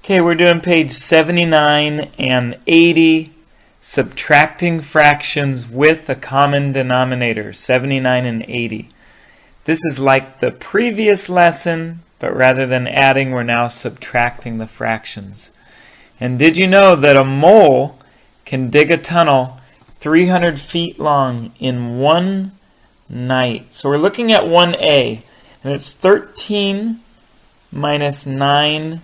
Okay, we're doing page 79 and 80, subtracting fractions with a common denominator, 79 and 80. This is like the previous lesson, but rather than adding, we're now subtracting the fractions. And did you know that a mole can dig a tunnel 300 feet long in one night? So we're looking at 1A, and it's 13 minus 9,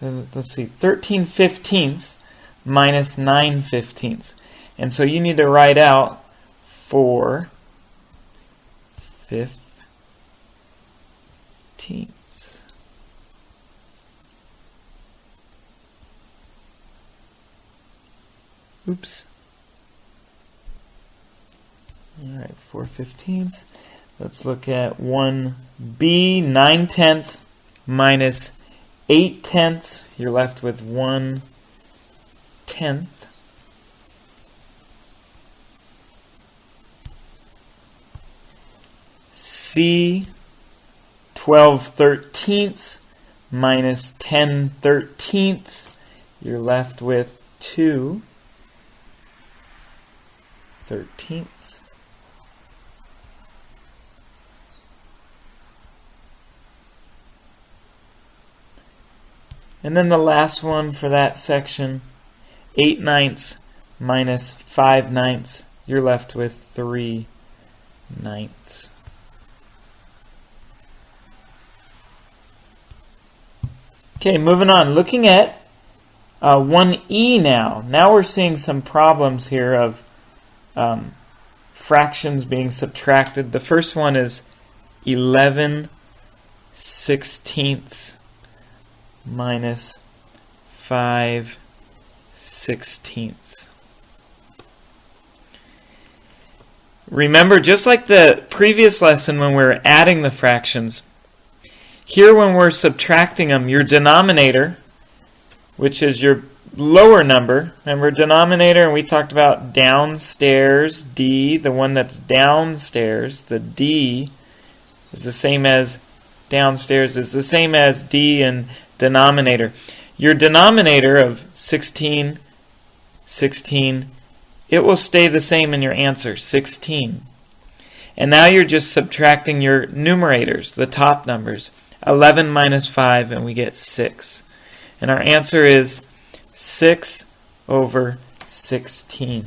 let's see, 13 fifteenths minus 9 fifteenths. And so you need to write out 4 fifteenths. Oops. Alright, 4 fifteenths. Let's look at 1B, 9 tenths minus 8 tenths. You're left with 1 tenth. C, 12 thirteenths minus 10 thirteenths. You're left with 2 thirteenths. And then the last one for that section, 8 ninths minus 5 ninths. You're left with 3 ninths. Okay, moving on. Looking at 1E now. Now we're seeing some problems here of fractions being subtracted. The first one is 11 sixteenths minus 5 sixteenths. Remember, just like the previous lesson when we were adding the fractions, here when we're subtracting them, your denominator, which is your lower number, remember denominator, and we talked about downstairs, D, the one that's downstairs, the D is the same as downstairs, is the same as D in denominator. Your denominator of 16, 16, it will stay the same in your answer, 16. And now you're just subtracting your numerators, the top numbers. 11 minus 5, and we get 6. And our answer is 6 over 16.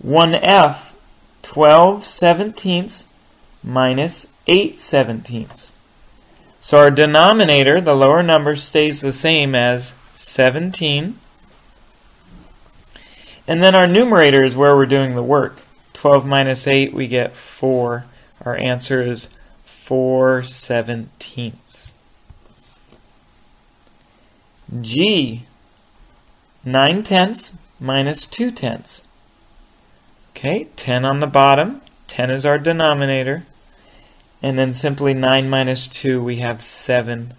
1F, 12 seventeenths minus 8 seventeenths. So our denominator, the lower number, stays the same as 17. And then our numerator is where we're doing the work. 12 minus 8, we get 4. Our answer is 4 seventeenths. G, 9 tenths minus 2 tenths. Okay, 10 on the bottom. 10 is our denominator. And then simply 9 minus 2, we have 7.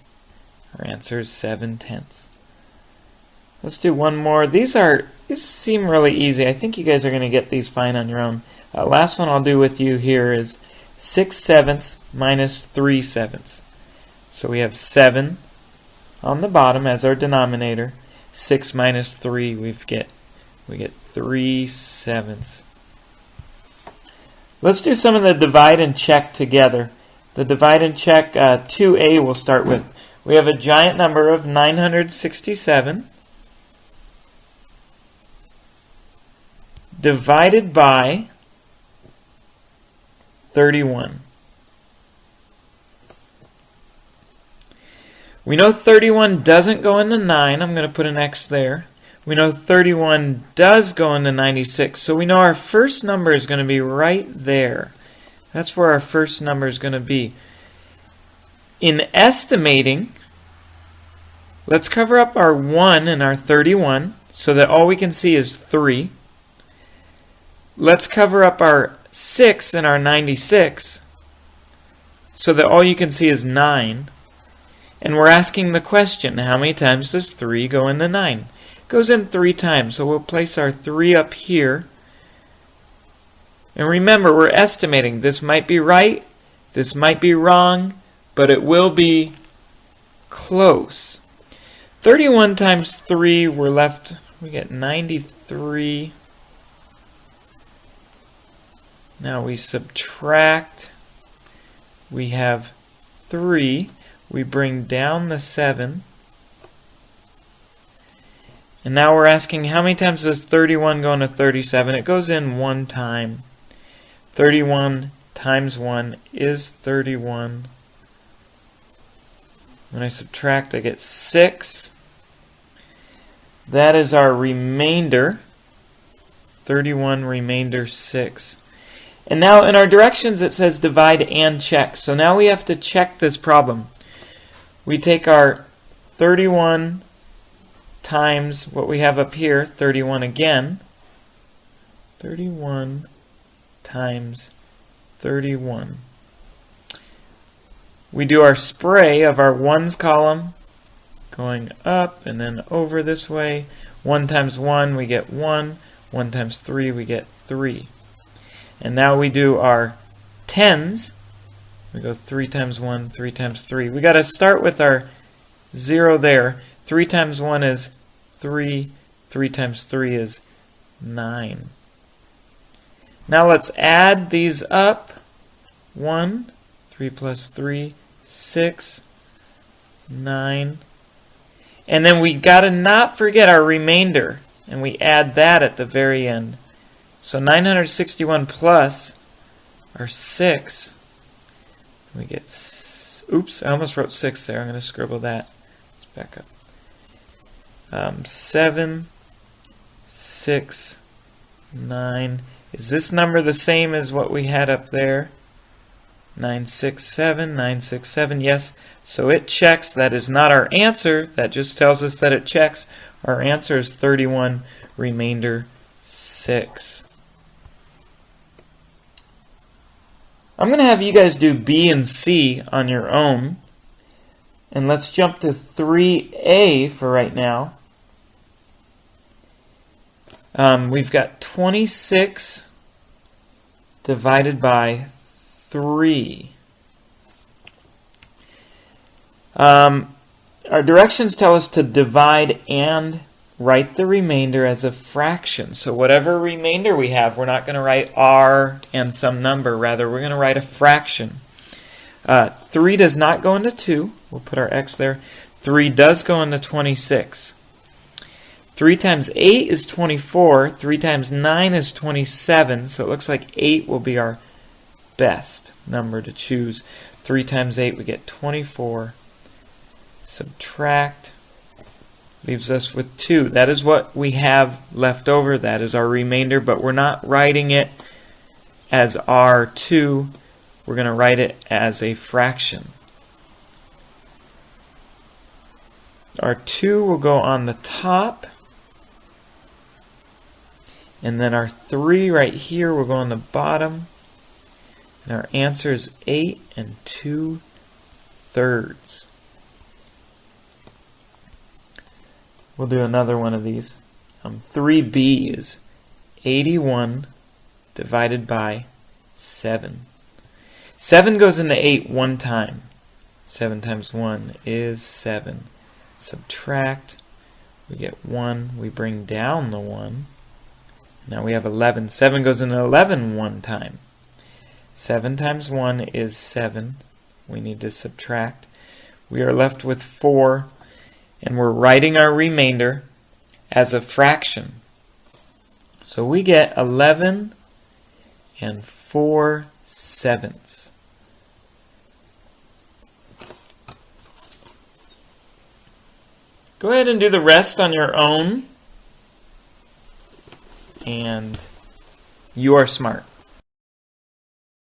Our answer is 7 tenths. Let's do one more. These seem really easy. I think you guys are going to get these fine on your own. Last one I'll do with you here is 6 sevenths minus 3 sevenths. So we have 7 on the bottom as our denominator. 6 minus 3, we get 3 sevenths. Let's do some of the divide and check together. The divide and check 2A we'll start with. We have a giant number of 967 divided by 31. We know 31 doesn't go into 9. I'm going to put an X there. We know 31 does go into 96. So we know our first number is going to be right there. That's where our first number is going to be. In estimating, let's cover up our 1 and our 31 so that all we can see is 3. Let's cover up our 6 and our 96 so that all you can see is 9. And we're asking the question, how many times does 3 go into 9? It goes in 3 times, so we'll place our 3 up here. And remember, we're estimating. This might be right, this might be wrong, but it will be close. 31 times 3, we're left, we get 93. Now we subtract, we have 3, we bring down the 7. And now we're asking how many times does 31 go into 37? It goes in one time. 31 times 1 is 31. When I subtract, I get 6. That is our remainder. 31 remainder 6. And now in our directions it says divide and check. So now we have to check this problem. We take our 31 times what we have up here, 31 again. 31 times 31. We do our spray of our ones column going up and then over this way. 1 times 1 we get 1. 1 times 3 we get 3. And now we do our tens. We go 3 times 1, 3 times 3. We got to start with our 0 there. 3 times 1 is 3. 3 times 3 is 9. Now let's add these up. 1, 3 plus 3, 6, 9. And then we got to not forget our remainder. And we add that at the very end. So 961 plus our 6. We get, oops, I almost wrote 6 there. I'm going to scribble that. Let's back up. 7, 6, 9. Is this number the same as what we had up there? 967, 967, yes. So it checks. That is not our answer. That just tells us that it checks. Our answer is 31, remainder 6. I'm going to have you guys do B and C on your own. And let's jump to 3A for right now. We've got 26 divided by 3. Our directions tell us to divide and write the remainder as a fraction. So whatever remainder we have, we're not going to write r and some number. Rather, we're going to write a fraction. 3 does not go into 2. We'll put our x there. 3 does go into 26. 3 times 8 is 24. 3 times 9 is 27. So it looks like 8 will be our best number to choose. 3 times 8, we get 24. Subtract. Leaves us with 2. That is what we have left over. That is our remainder, but we're not writing it as R2. We're going to write it as a fraction. Our 2 will go on the top. And then our 3 right here will go on the bottom. And our answer is 8 2/3. We'll do another one of these. 3B is 81 divided by 7. 7 goes into 8 one time. 7 times 1 is 7. Subtract. We get 1. We bring down the 1. Now we have 11. 7 goes into 11 one time. 7 times 1 is 7. We need to subtract. We are left with 4. And we're writing our remainder as a fraction. So we get 11 4/7. Go ahead and do the rest on your own. And you are smart.